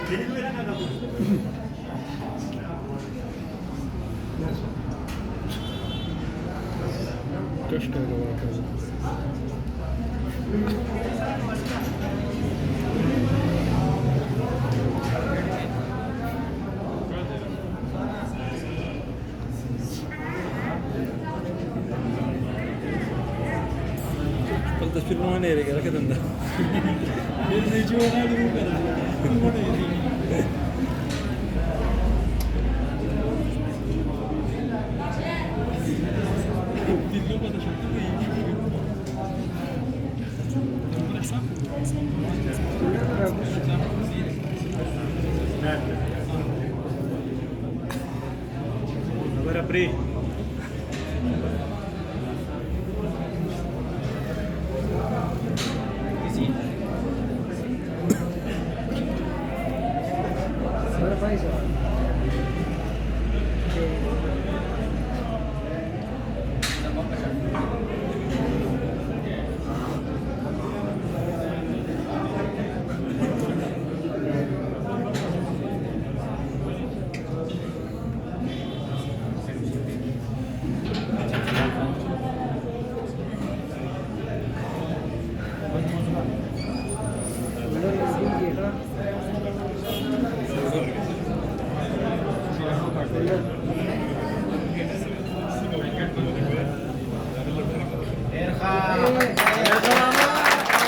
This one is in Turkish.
Keşke öyle bakalım. Falta firma ne yere gerek adam da. Bir de hiç oynaydı bu kadar. Bu da iyi. Dinle bana çok da iyi gibi. Bıraksam? Agora abri.